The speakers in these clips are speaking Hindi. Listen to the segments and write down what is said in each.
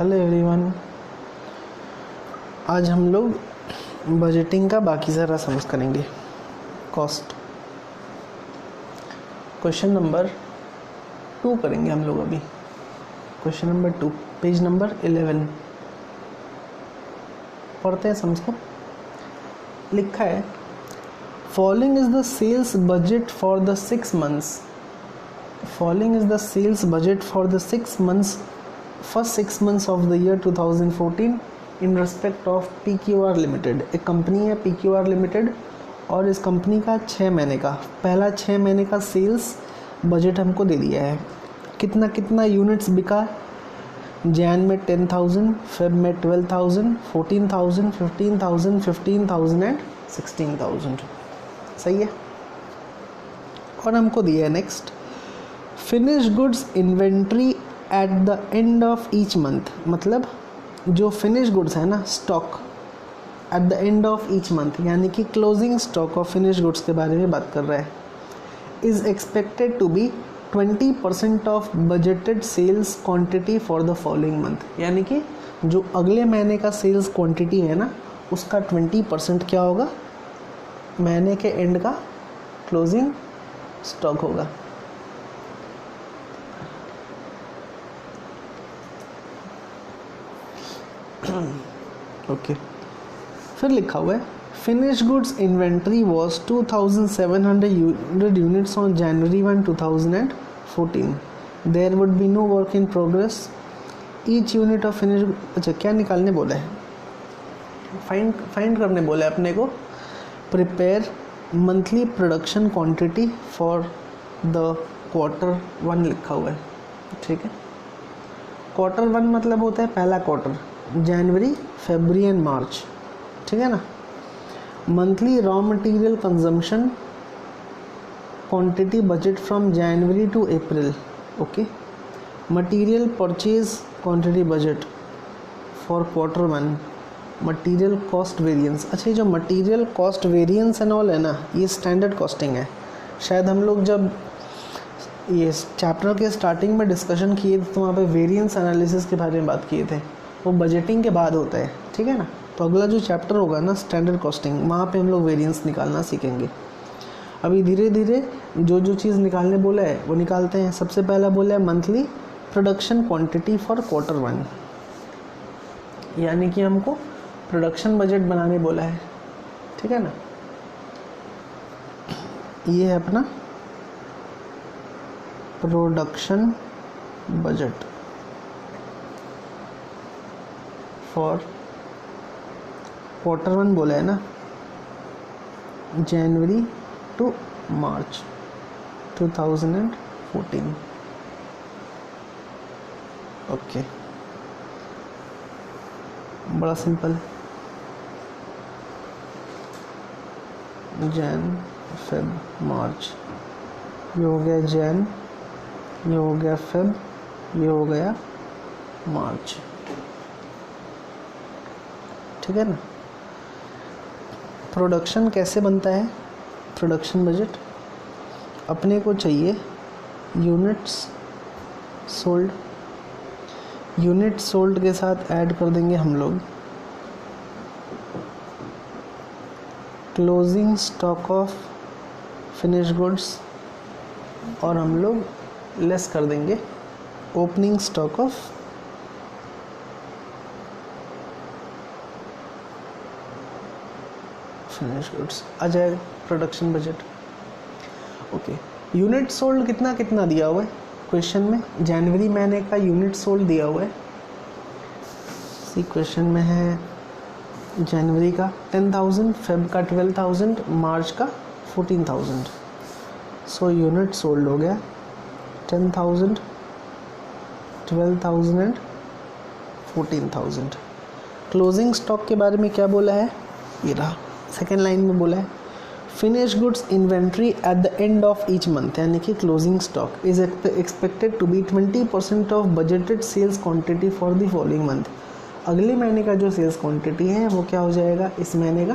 हेलो एवरीवन, आज हम लोग बजटिंग का बाकी सारा समझ करेंगे। कॉस्ट क्वेश्चन नंबर 2 करेंगे हम लोग अभी। क्वेश्चन नंबर 2 पेज नंबर 11 पढ़ते हैं, समझ को। लिखा है following is the sales budget for the 6 months. Following is the sales budget for the 6 months first 6 months of the year 2014 in respect of PQR limited. एक कंपनी है PQR लिमिटेड और इस कंपनी का 6 महीने का पहला 6 महीने का सेल्स बजट हमको दे दिया है। कितना कितना यूनिट्स बिका। जैन में 10,000, फेब में 12,000, 14,000, 15,000, 15,000 एंड 16,000। सही है। और हमको दिया है next finish goods inventory at the end of each month. मतलब जो फिनिश गुड्स है ना, stock at the end of each month, यानी कि closing stock of finish goods के बारे में बात कर रहा है। Is expected to be 20% of budgeted sales quantity for the following month. यानी कि जो अगले महीने का सेल्स क्वांटिटी है ना, उसका 20% क्या होगा, महीने के एंड का क्लोजिंग स्टॉक होगा। ओके फिर लिखा हुआ है finish goods inventory was 2,700 units on January 1, 2014। There would be no work in progress each unit of finish. अच्छा, क्या निकालने बोला है, फाइंड करने बोला है अपने को। Prepare monthly production quantity for the Q1 लिखा हुआ है। ठीक है, Q1 मतलब होता है पहला क्वार्टर, जनवरी, फरवरी एंड मार्च। ठीक है ना। Monthly raw material consumption quantity budget from January to April. Okay, material purchase quantity budget for Q1। Material cost variance. अच्छा, ये जो material cost variance and all है ना, ये स्टैंडर्ड कॉस्टिंग है। शायद हम लोग जब ये चैप्टर के स्टार्टिंग में डिस्कशन किए थे तो वहाँ पे वेरिएंस एनालिसिस के बारे में बात किए थे। वो बजटिंग के बाद होता है। ठीक है ना। तो अगला जो चैप्टर होगा ना, स्टैंडर्ड कॉस्टिंग, वहाँ पे हम लोग वेरिएंस निकालना सीखेंगे। अभी धीरे धीरे जो चीज़ निकालने बोला है वो निकालते हैं। सबसे पहला बोला है monthly production quantity for Q1, यानी कि हमको प्रोडक्शन बजट बनाने बोला है। ठीक है ना। ये है अपना प्रोडक्शन बजट फॉर Q1 बोला है ना, जनवरी टू मार्च 2014। ओके, बड़ा सिंपल है। जैन, फेब, मार्च, ये हो गया जैन, ये हो गया फेब, ये हो गया मार्च। ठीक है ना। प्रोडक्शन कैसे बनता है, प्रोडक्शन बजट अपने को चाहिए यूनिट्स सोल्ड। यूनिट सोल्ड के साथ ऐड कर देंगे हम लोग closing stock of finish goods, और हम लोग लेस कर देंगे opening stock of finish goods. आ जाएगा production budget. Okay, unit sold कितना कितना दिया हुआ है क्वेश्चन में। जनवरी महीने का यूनिट सोल्ड दिया हुआ है। सी क्वेश्चन में है जनवरी का 10,000, फेब का 12,000, मार्च का 14,000। सो यूनिट सोल्ड हो गया 10,000, 12,000 एंड 14,000। क्लोजिंग स्टॉक के बारे में क्या बोला है, ये रहा सेकेंड लाइन में बोला है finish goods inventory at the end of each month, यानी कि closing stock is expected to be 20% of budgeted sales quantity for the following month. अगले महीने का जो सेल्स क्वांटिटी है वो क्या हो जाएगा, इस महीने का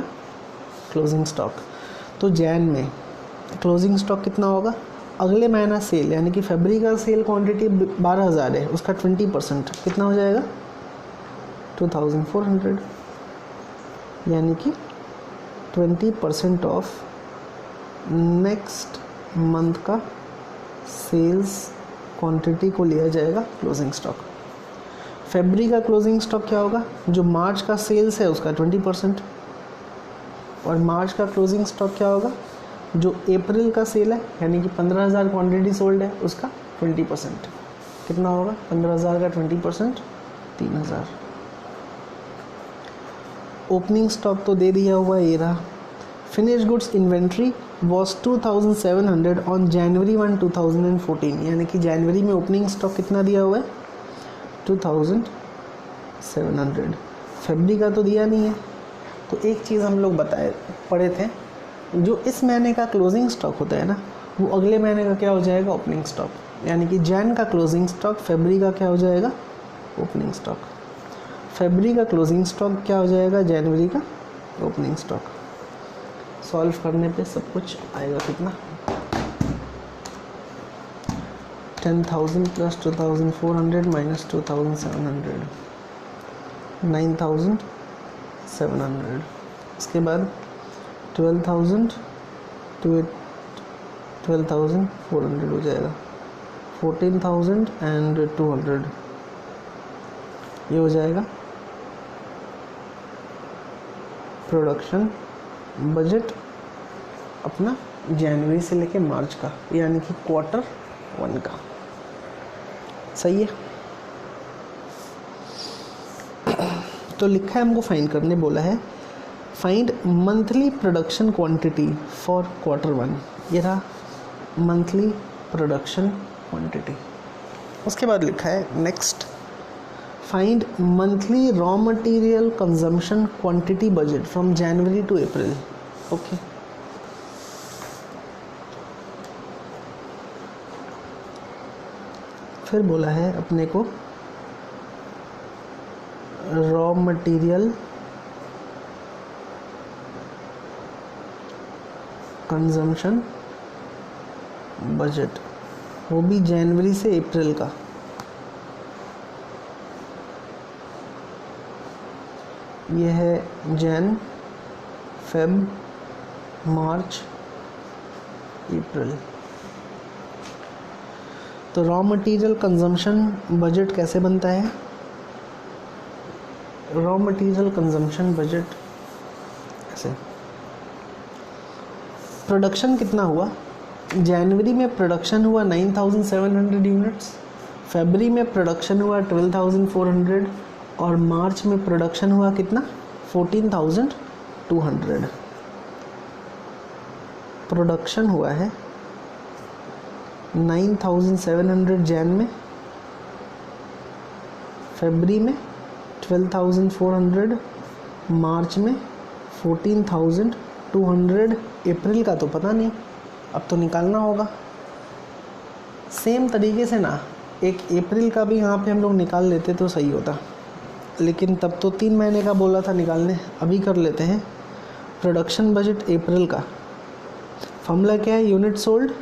क्लोजिंग स्टॉक। तो जैन में क्लोजिंग स्टॉक कितना होगा, अगले महीना सेल यानी कि फरवरी का सेल क्वांटिटी 12,000 है, उसका 20% कितना हो जाएगा 2400, यानी कि 20% ऑफ नेक्स्ट मंथ का सेल्स क्वांटिटी को लिया जाएगा क्लोजिंग स्टॉक। फरवरी का क्लोजिंग स्टॉक क्या होगा? जो मार्च का सेल्स है उसका 20%, और मार्च का क्लोजिंग स्टॉक क्या होगा? जो अप्रैल का सेल है यानी कि 15,000 क्वांटिटी सोल्ड है उसका 20%। कितना होगा? 15,000 का 20% 3,000। ओपनिंग स्टॉक तो दे दिया हुआ, ये रहा। Finish goods inventory was 2,700 on January 1, 2014, यानी कि जनवरी में ओपनिंग स्टॉक कितना दिया हुआ है? 2,700। फरवरी का तो दिया नहीं है। तो एक चीज़ हम लोग पढ़े थे, जो इस महीने का क्लोजिंग स्टॉक होता है ना, वो अगले महीने का क्या हो जाएगा? Opening stock. यानी कि जैन का क्लोजिंग स्टॉक फरवरी का क्या हो जाएगा? Opening stock. फरवरी का क्लोजिंग स्टॉक क्या हो जाएगा? जनवरी का ओपनिंग स्टॉक। सॉल्व करने पे सब कुछ आएगा कितना? 10,000 प्लस 2,400 माइनस 2,700, 9,700। इसके बाद 12,000 to 12,400 हो जाएगा, 14,200 ये हो जाएगा प्रोडक्शन बजट अपना जनवरी से लेके मार्च का, यानी कि क्वार्टर 1 का। सही है। तो लिखा है, हमको फाइंड करने बोला है, find monthly production quantity for quarter 1। ये रहा मंथली प्रोडक्शन क्वांटिटी। उसके बाद लिखा है next, find monthly raw material consumption quantity budget from January to April. Okay, फिर बोला है अपने को रॉ मटेरियल कंजम्पशन बजट, वो भी जनवरी से अप्रैल का। ये है जैन, फेब, मार्च, अप्रैल। तो रॉ मटेरियल कंजम्पशन बजट कैसे बनता है? रॉ मटेरियल कंजम्पशन बजट ऐसे, प्रोडक्शन कितना हुआ? जनवरी में प्रोडक्शन हुआ 9,700 यूनिट्स, फरवरी में प्रोडक्शन हुआ 12,400 और मार्च में प्रोडक्शन हुआ कितना? 14,200 प्रोडक्शन हुआ है। 9,700 जैन में, फरवरी में 12,400, मार्च में 14,200, अप्रैल का तो पता नहीं, अब तो निकालना होगा। सेम तरीके से ना एक अप्रैल का भी यहाँ पे हम लोग निकाल लेते तो सही होता, लेकिन तब तो 3 महीने का बोला था निकालने। अभी कर लेते हैं प्रोडक्शन बजट अप्रैल का। फॉर्मूला क्या है? Unit sold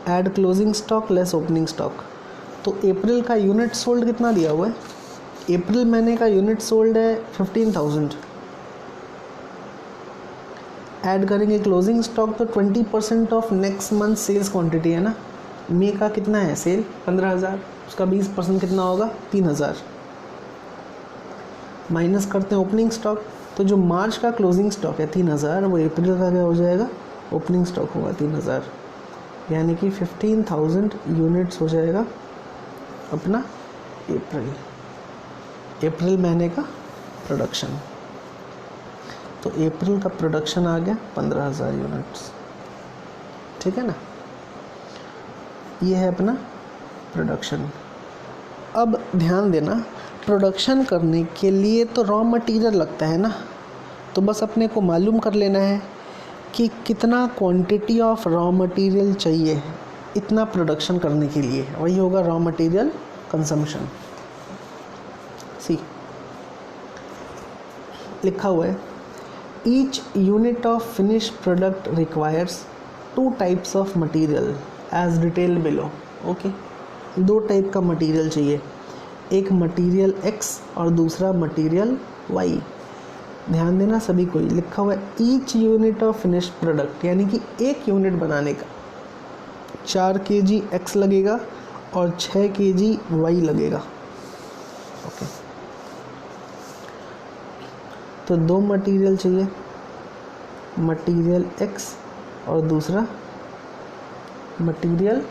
add closing stock less opening stock. तो अप्रैल का यूनिट सोल्ड कितना दिया हुआ है? अप्रैल महीने का यूनिट सोल्ड है 15,000, ऐड करेंगे क्लोजिंग स्टॉक तो 20% of next month sales quantity है ना। मई का कितना है सेल? 15,000, उसका 20% कितना होगा? 3,000। माइनस करते हैं ओपनिंग स्टॉक, तो जो मार्च का क्लोजिंग स्टॉक है 3,000, वो अप्रैल का क्या हो जाएगा? ओपनिंग स्टॉक होगा 3,000, यानी कि 15,000 यूनिट्स हो जाएगा अपना अप्रैल महीने का प्रोडक्शन। तो अप्रैल का प्रोडक्शन आ गया 15,000 यूनिट्स। ठीक है ना, ये है अपना प्रोडक्शन। अब ध्यान देना, प्रोडक्शन करने के लिए तो रॉ मटेरियल लगता है ना, तो बस अपने को मालूम कर लेना है कि कितना क्वांटिटी ऑफ रॉ मटेरियल चाहिए इतना प्रोडक्शन करने के लिए, वही होगा रॉ मटेरियल कंजम्पशन। सी लिखा हुआ है, each unit of finish product requires 2 types of material as detailed below. Okay, 2 type का मटेरियल चाहिए, एक मटेरियल एक्स और दूसरा मटेरियल वाई, ध्यान देना सभी को, लिखा हुआ है each unit of finished product, यानी कि एक यूनिट बनाने का 4 kg एक्स लगेगा और 6 kg वाई लगेगा। ओके, तो 2 मटेरियल चाहिए, मटेरियल एक्स और दूसरा मटेरियल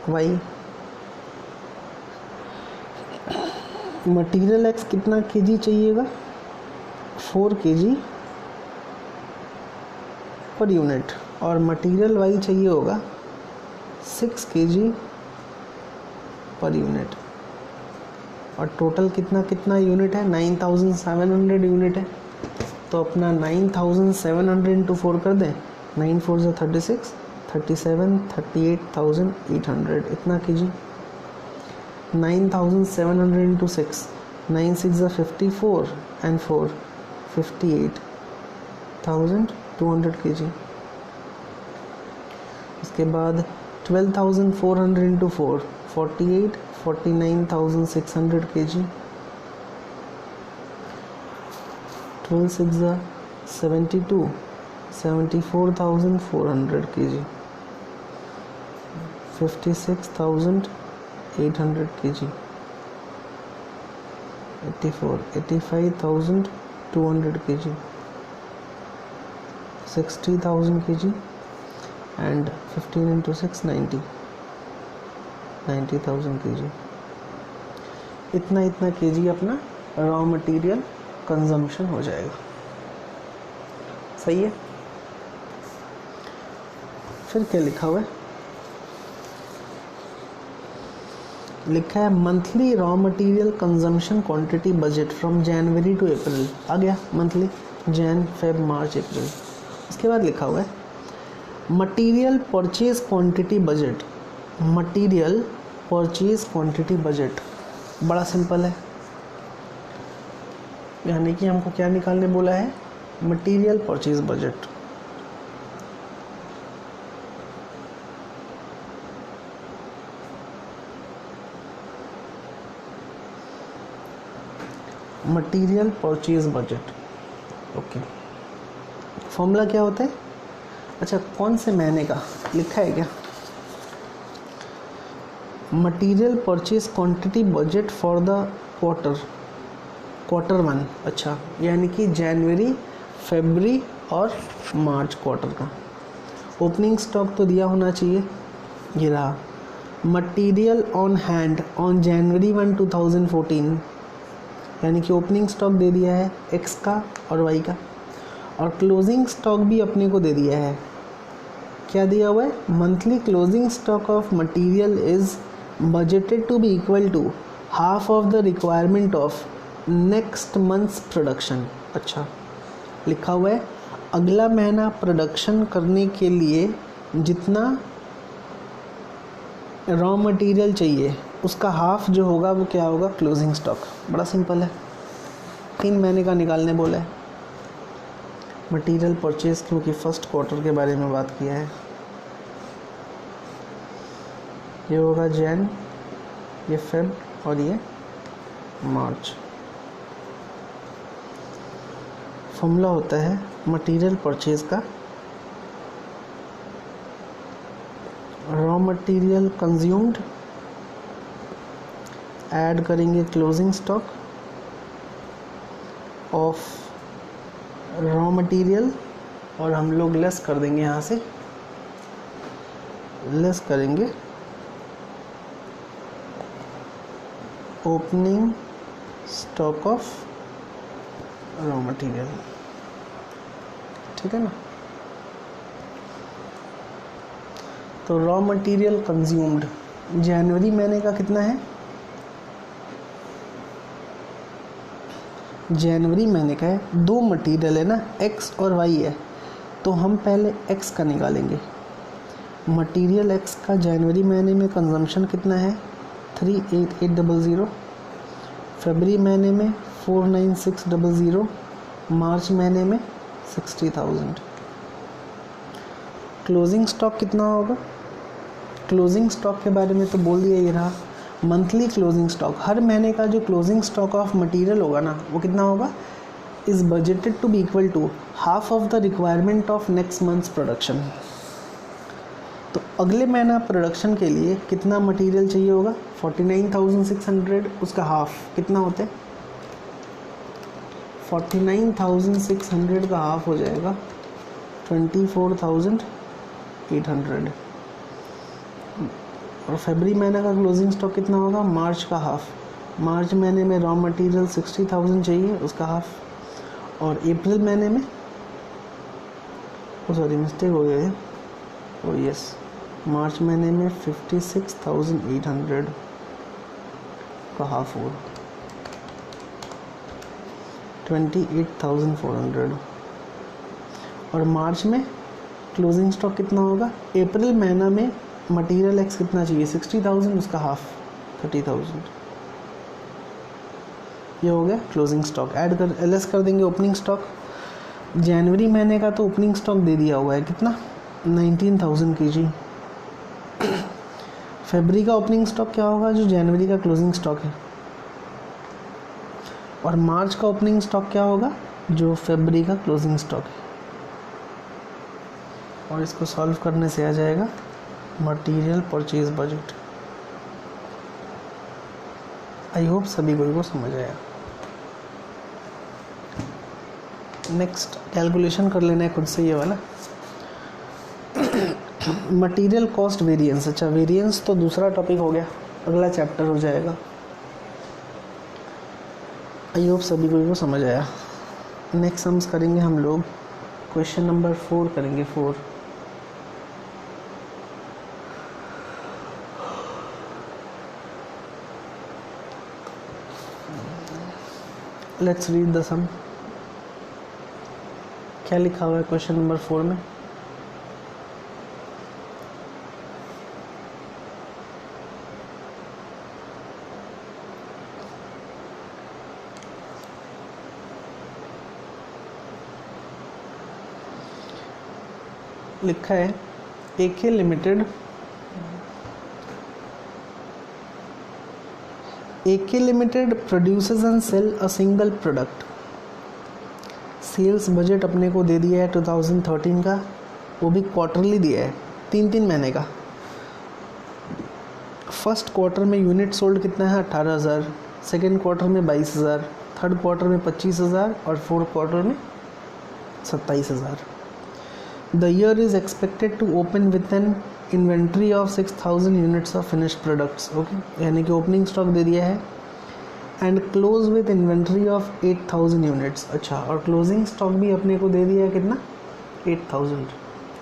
वाई। मटेरियल एक्स कितना केजी चाहिएगा, 4 kg पर यूनिट, और मटेरियल वाई चाहिए होगा 6 kg पर यूनिट। और टोटल कितना कितना यूनिट है, 9700 यूनिट है। तो अपना 9700 इंटू 4 कर दें, 9 4 ज़ा 36, 37 38,800 इतना कीजिए। 9700 इंटू 6, 9 6 ज़ा 54 एंड 4 58,200 kg। उसके बाद 12,400 इंटू 4, 49,600 kg। 12 6 ज़ा 72, 74,400 kg। 56,800 kg। 85,200 kg। 60,000 kg and 15 into 6 90,000 kg। इतना kg अपना रॉ मटेरियल कंजम्पशन हो जाएगा। सही है। फिर क्या लिखा हुआ है, लिखा है monthly raw material consumption quantity budget from January to April. आ गया monthly, Jan Feb March April. उसके बाद लिखा हुआ है material purchase quantity budget. Material purchase quantity budget बड़ा सिंपल है, यानी कि हमको क्या निकालने बोला है, material purchase budget. Material purchase budget. Okay, formula क्या होता है, अच्छा कौन से महीने का लिखा है क्या, material purchase quantity budget for the quarter 1। अच्छा, यानी कि जनवरी, फरवरी और मार्च क्वार्टर का। ओपनिंग स्टॉक तो दिया होना चाहिए, ये रहा। Material on hand on January 1 2014, यानी कि ओपनिंग स्टॉक दे दिया है एक्स का और वाई का, और क्लोजिंग स्टॉक भी अपने को दे दिया है। क्या दिया हुआ है, monthly closing stock of material is budgeted to be equal to half of the requirement of next month's production. अच्छा, लिखा हुआ है अगला महीना प्रोडक्शन करने के लिए जितना रॉ मटेरियल चाहिए उसका हाफ जो होगा वो क्या होगा, क्लोजिंग स्टॉक। बड़ा सिंपल है, 3 महीने का निकालने बोला है। मटेरियल परचेज क्योंकि फर्स्ट क्वार्टर के बारे में बात किया है, ये होगा जैन, ये फेब और ये मार्च। फॉर्मूला होता है मटेरियल परचेज का, रॉ मटेरियल कंज्यूम्ड ऐड करेंगे closing stock of raw material, और हम लोग लेस कर देंगे, यहाँ से लेस करेंगे opening stock of raw material. ठीक है ना। तो रॉ मटेरियल कंज्यूम्ड जनवरी महीने का कितना है, जनवरी महीने का है, 2 मटेरियल है ना, एक्स और वाई है, तो हम पहले एक्स का निकालेंगे। मटेरियल एक्स का जनवरी महीने में कंजम्पशन कितना है, 38800, फरवरी महीने में 49600, मार्च महीने में 60000। क्लोजिंग स्टॉक कितना होगा, क्लोजिंग स्टॉक के बारे में तो बोल दिया, ये रहा मंथली क्लोजिंग स्टॉक, हर महीने का जो क्लोजिंग स्टॉक ऑफ मटेरियल होगा ना वो कितना होगा, is budgeted to be equal to half of the requirement of next month's production. तो अगले महीना प्रोडक्शन के लिए कितना मटेरियल चाहिए होगा, 49,600, उसका हाफ कितना होता है, 49,600 का हाफ हो जाएगा 24,800। और फरवरी महीने का क्लोजिंग स्टॉक कितना होगा, मार्च का हाफ, मार्च महीने में रॉ मटेरियल 60,000 चाहिए, उसका हाफ। और अप्रैल महीने में, सॉरी मिस्टेक हो गया है, ओ यस, मार्च महीने में 56,800 का हाफ होगा, 28,400। और मार्च में क्लोजिंग स्टॉक कितना होगा, अप्रैल महीना में मटेरियल एक्स कितना चाहिए, 60,000, उसका हाफ 30,000। ये हो गया क्लोजिंग स्टॉक। ऐड कर एलएस कर देंगे ओपनिंग स्टॉक। जनवरी महीने का तो ओपनिंग स्टॉक दे दिया हुआ है कितना, 19,000 kg। फरवरी का ओपनिंग स्टॉक क्या होगा, जो जनवरी का क्लोजिंग स्टॉक है। और मार्च का ओपनिंग स्टॉक क्या होगा, जो फरवरी का क्लोजिंग स्टॉक है। और इसको सॉल्व करने से आ जाएगा material purchase budget. I hope सभी को समझ आया। नेक्स्ट कैलकुलेशन कर लेना है खुद से ये वाला। मटेरियल कॉस्ट वेरिएंस, अच्छा वेरिएंस तो दूसरा टॉपिक हो गया, अगला चैप्टर हो जाएगा। आई होप सभी को समझ आया। नेक्स्ट सम्स करेंगे हम लोग, क्वेश्चन नंबर 4 करेंगे, 4। लेट्स रीड द सम। क्या लिखा हुआ है क्वेश्चन नंबर 4 में, लिखा है AK limited produces and sell a single product. Sales budget अपने को दे दिया है 2013 का, वो भी क्वार्टरली दिया है, 3 महीने का। फर्स्ट क्वार्टर में यूनिट सोल्ड कितना है, 18,000, सेकेंड क्वार्टर में 22,000, थर्ड क्वार्टर में 25,000 और फोर्थ क्वार्टर में 27,000। The year is expected to open with an inventory of 6,000 units of finished products. Okay, यानी कि ओपनिंग स्टॉक दे दिया है, and close with inventory of 8,000 units. अच्छा, और क्लोजिंग स्टॉक भी अपने को दे दिया है कितना, 8,000।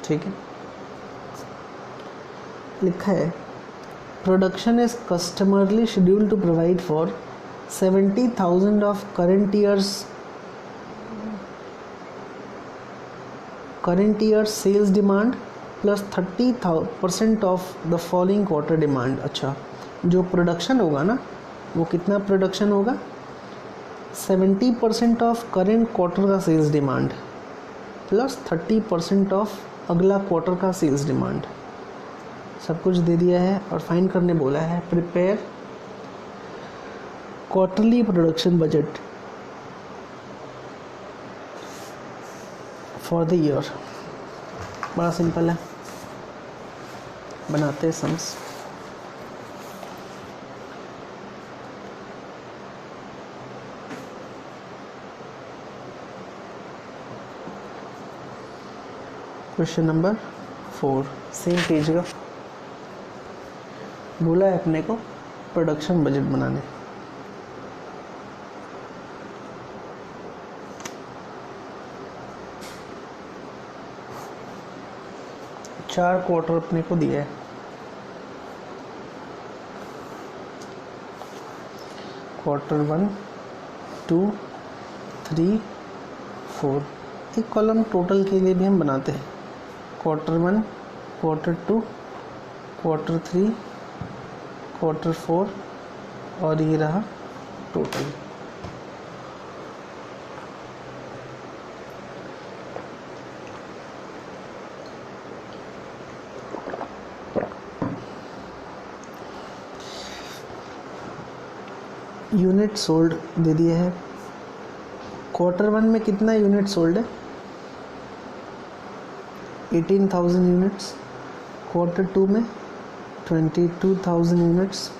ठीक है, लिखा है production is customarily scheduled to provide for 70,000 of current year sales demand plus 30% of the following quarter demand. अच्छा, जो प्रोडक्शन होगा ना वो कितना प्रोडक्शन होगा, 70% ऑफ करेंट क्वार्टर का सेल्स डिमांड प्लस 30% ऑफ अगला क्वार्टर का सेल्स डिमांड। सब कुछ दे दिया है और फाइंड करने बोला है। Prepare quarterly production budget for the year. बड़ा सिंपल है, बनाते हैं sums. Question number 4 same page का बोला है अपने को प्रोडक्शन बजट बनाने। चार क्वार्टर अपने को दिया है, क्वार्टर 1, 2, 3, 4। एक कॉलम टोटल के लिए भी हम बनाते हैं, क्वार्टर 1, क्वार्टर 2, क्वार्टर 3, क्वार्टर 4 और ये रहा टोटल। यूनिट सोल्ड दे दिया है। क्वार्टर वन में कितना यूनिट सोल्ड है? 18,000 यूनिट्स। क्वार्टर टू में 22,000 यूनिट्स।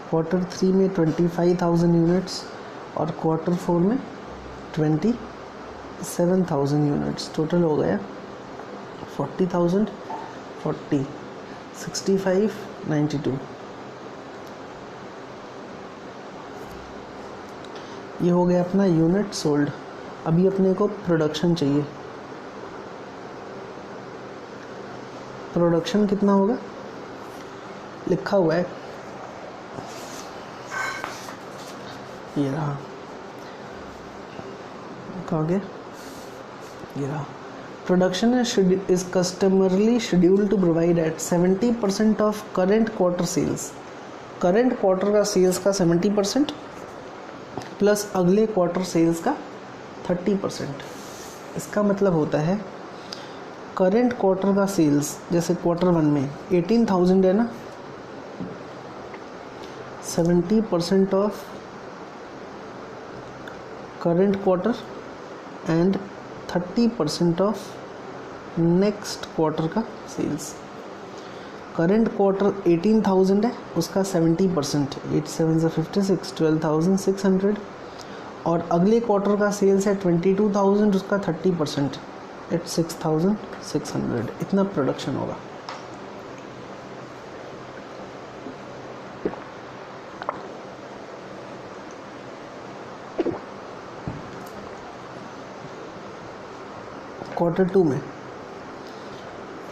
क्वार्टर थ्री में 25,000 यूनिट्स और क्वार्टर फोर में 27,000 यूनिट्स। टोटल हो गया 40,000, 40, 65, 92। ये हो गया अपना यूनिट सोल्ड। अभी अपने को प्रोडक्शन चाहिए। प्रोडक्शन कितना होगा? लिखा हुआ है, ये रहा, कहाँ गया? ये रहा। Production is customarily scheduled to provide at 70% of current quarter sales। Current quarter का सेल्स का 70% प्लस अगले क्वार्टर सेल्स का 30%। इसका मतलब होता है करंट क्वार्टर का सेल्स, जैसे क्वार्टर वन में 18,000 है ना, 70% of current quarter and 30% of next quarter का सेल्स। करंट क्वार्टर 18,000 है, उसका 70%, 8 7 56, 12,600। और अगले क्वार्टर का सेल्स है 22,000, उसका 30%, एट 6,600। इतना प्रोडक्शन होगा। क्वार्टर टू में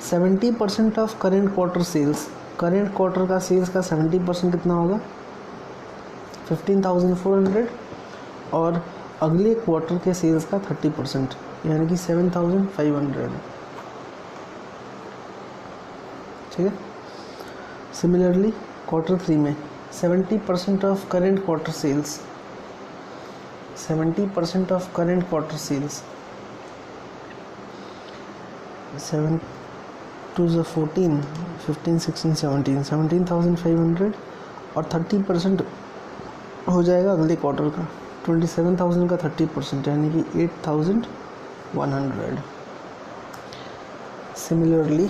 70% of current quarter sales. Current quarter का सेल्स का 70% कितना होगा? 15,400 और अगले क्वार्टर के सेल्स का 30%, यानी कि 7,500। ठीक है। सिमिलरली क्वार्टर थ्री में 70% of current quarter sales, 70% of current quarter sales, 7 2 14, 15 16 17, 17,500 और 30% हो जाएगा अगले क्वार्टर का, 27,000 का 30%, यानी कि 8,100। सिमिलरली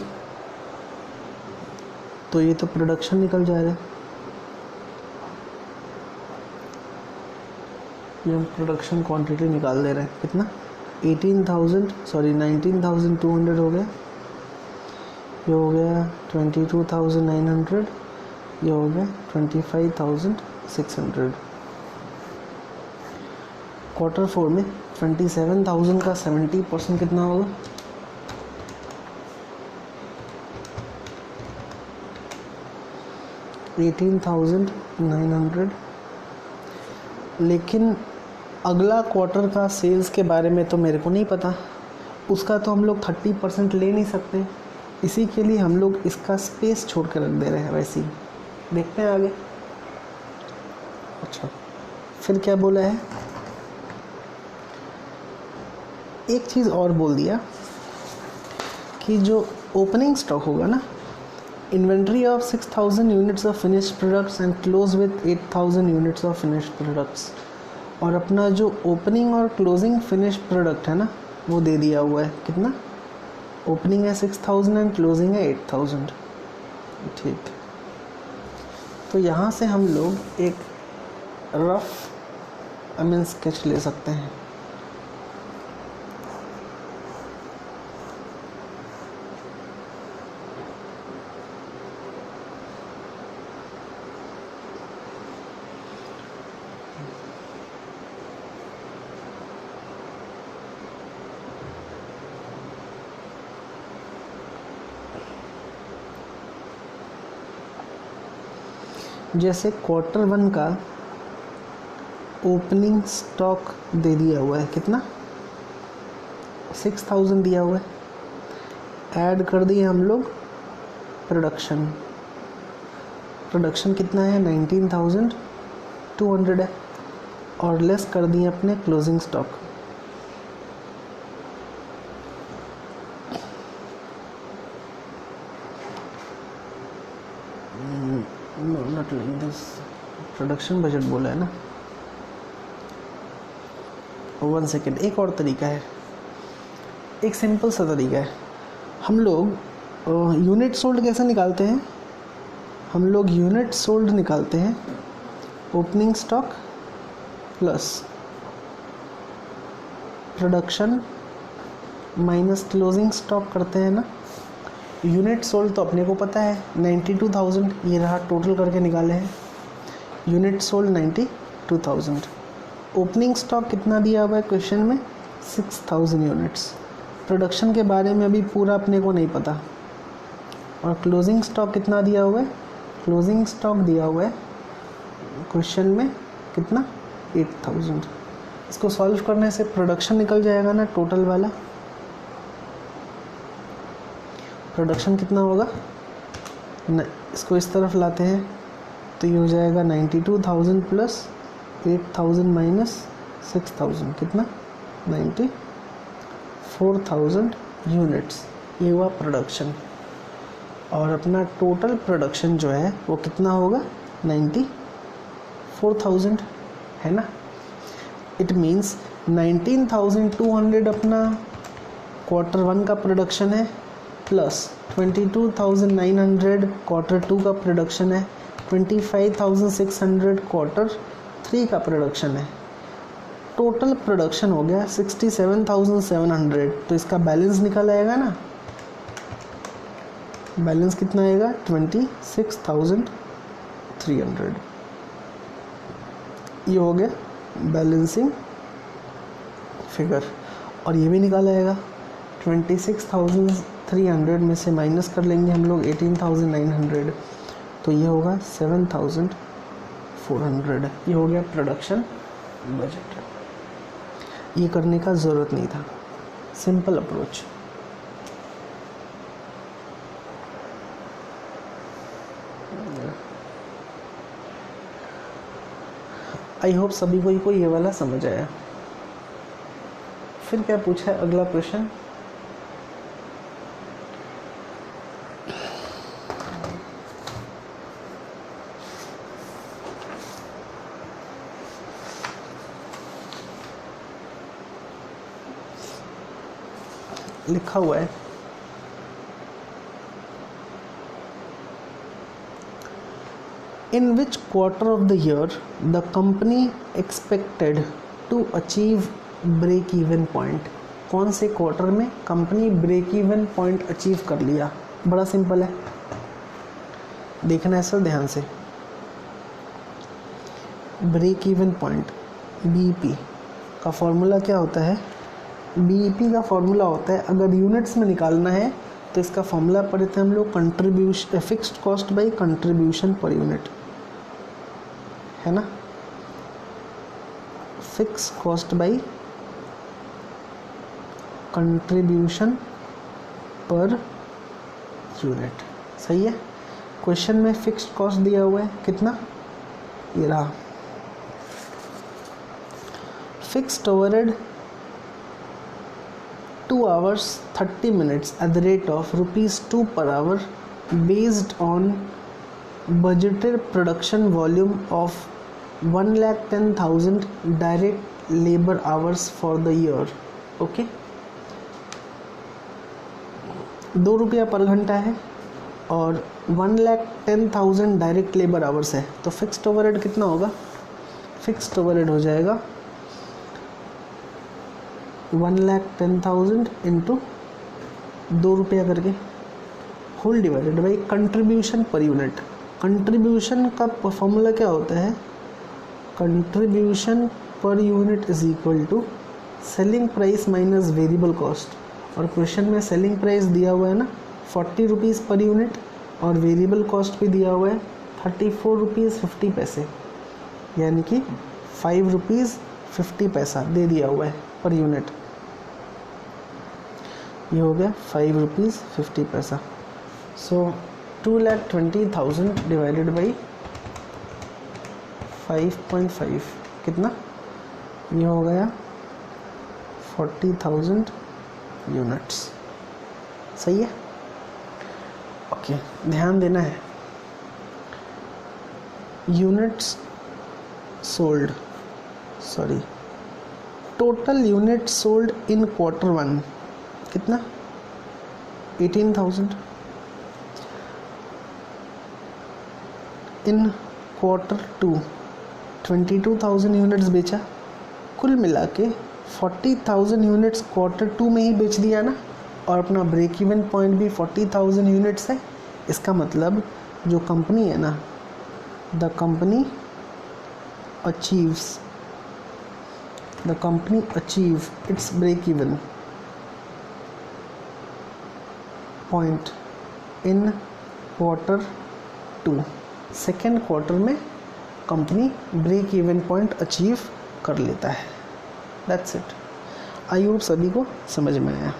तो ये तो प्रोडक्शन निकल जाएगा। ये हम प्रोडक्शन क्वांटिटी निकाल दे रहे हैं, कितना? 19,200 हो गया, ये हो गया 22,900, ये हो गया 25,600। क्वार्टर फोर में 27,000 का 70% कितना होगा? 18,900। लेकिन अगला क्वार्टर का सेल्स के बारे में तो मेरे को नहीं पता, उसका तो हम लोग 30% ले नहीं सकते, इसी के लिए हम लोग इसका स्पेस छोड़ कर रख दे रहे हैं। वैसे ही देखते हैं आगे। अच्छा, फिर क्या बोला है? एक चीज़ और बोल दिया कि जो ओपनिंग स्टॉक होगा ना, inventory of 6,000 units of finished products and close with 8,000 units of finished products. और अपना जो ओपनिंग और क्लोजिंग फिनिश्ड प्रोडक्ट है ना, वो दे दिया हुआ है। कितना? ओपनिंग है 6,000 एंड क्लोजिंग है 8,000। ठीक, तो यहाँ से हम लोग एक रफ स्केच ले सकते हैं। जैसे क्वार्टर वन का ओपनिंग स्टॉक दे दिया हुआ है, कितना? 6,000 दिया हुआ है। ऐड कर दिए हम लोग प्रोडक्शन। प्रोडक्शन कितना है? 19,200 है। और लेस कर दिए अपने closing stock. No, not like this. Production budget बोला है ना। 1 सेकेंड, एक और तरीका है, एक सिंपल सा तरीका है। हम लोग यूनिट सोल्ड कैसे निकालते हैं? हम लोग यूनिट सोल्ड निकालते हैं opening stock plus production minus closing stock करते हैं ना। यूनिट सोल्ड तो अपने को पता है 92,000, ये रहा, टोटल करके निकाले हैं। Unit sold 92,000। ओपनिंग स्टॉक कितना दिया हुआ है क्वेश्चन में? 6,000 यूनिट्स। प्रोडक्शन के बारे में अभी पूरा अपने को नहीं पता। और क्लोजिंग स्टॉक कितना दिया हुआ है? क्लोजिंग स्टॉक दिया हुआ है क्वेश्चन में कितना? 8,000। इसको सॉल्व करने से प्रोडक्शन निकल जाएगा ना, टोटल वाला। प्रोडक्शन कितना होगा न, इसको इस तरफ लाते हैं तो ये हो जाएगा 92,000 प्लस 8,000 माइनस 6,000, कितना? 94,000 यूनिट्स। ये हुआ प्रोडक्शन। और अपना टोटल प्रोडक्शन जो है वो कितना होगा? 94,000 है ना। इट मीन्स 19,200 अपना Q1 का प्रोडक्शन है, प्लस 22,900 Q2 का प्रोडक्शन है, 25,600 Q3 का प्रोडक्शन है। टोटल प्रोडक्शन हो गया 67,700। तो इसका बैलेंस निकल आएगा ना। बैलेंस कितना आएगा? 26,300। ये हो गया बैलेंसिंग फिगर। और ये भी निकाल आएगा 26,300 में से माइनस कर लेंगे हम लोग 18,900, तो ये होगा 7,400। ये हो गया प्रोडक्शन बजट। ये करने का ज़रूरत नहीं था, सिंपल अप्रोच। आई होप सभी को ये वाला समझ आया। फिर क्या पूछा है अगला क्वेश्चन? लिखा हुआ है In which quarter of the year the company expected to achieve break even point? कौन से क्वार्टर में company break even point achieve कर लिया? बड़ा सिंपल है, देखना है सर ध्यान से। ब्रेक इवन पॉइंट बीईपी का फॉर्मूला क्या होता है? बीईपी का फॉर्मूला होता है, अगर यूनिट्स में निकालना है तो इसका फॉर्मूला पढ़ते हैं हम लोग contribution, fixed cost by contribution per unit, है ना। Fix cost by contribution per unit, सही है। क्वेश्चन में फिक्स्ड कॉस्ट दिया हुआ है कितना? ये रहा। Fixed overhead 2 hours 30 minutes at the rate of ₹2 per hour based on budgeted production volume of 110,000 direct labor hours for the year. Okay, ₹2 पर घंटा है और 110,000 डायरेक्ट लेबर आवर्स है, तो फिक्स्ड ओवरहेड कितना होगा? फिक्स्ड ओवरहेड हो जाएगा 110,000 इंटू ₹2 करके whole divided by contribution per unit. Contribution का फॉर्मूला क्या होता है? Contribution per unit is equal to selling price minus variable cost. और क्वेश्चन में सेलिंग प्राइस दिया हुआ है ना ₹40 पर यूनिट, और वेरिएबल कॉस्ट भी दिया हुआ है ₹34.50, यानी कि ₹5.50 दे दिया हुआ है पर यूनिट। ये हो गया ₹5.50। सो 2,20,000 डिवाइडेड बाई 5.5 कितना? ये हो गया 40,000 यूनिट्स, सही है। ओके, ध्यान देना है units sold, sorry, total unit sold in quarter 1 कितना, 18,000। इन क्वार्टर 2 22,000 यूनिट्स बेचा। कुल मिला के 40,000 यूनिट्स क्वार्टर 2 में ही बेच दिया ना, और अपना ब्रेक इवन पॉइंट भी 40,000 यूनिट्स है। इसका मतलब जो कंपनी है ना, the company achieve its break even point in quarter 2। Second quarter में company break even point achieve कर लेता है। That's it. आई होप सभी को समझ में आया।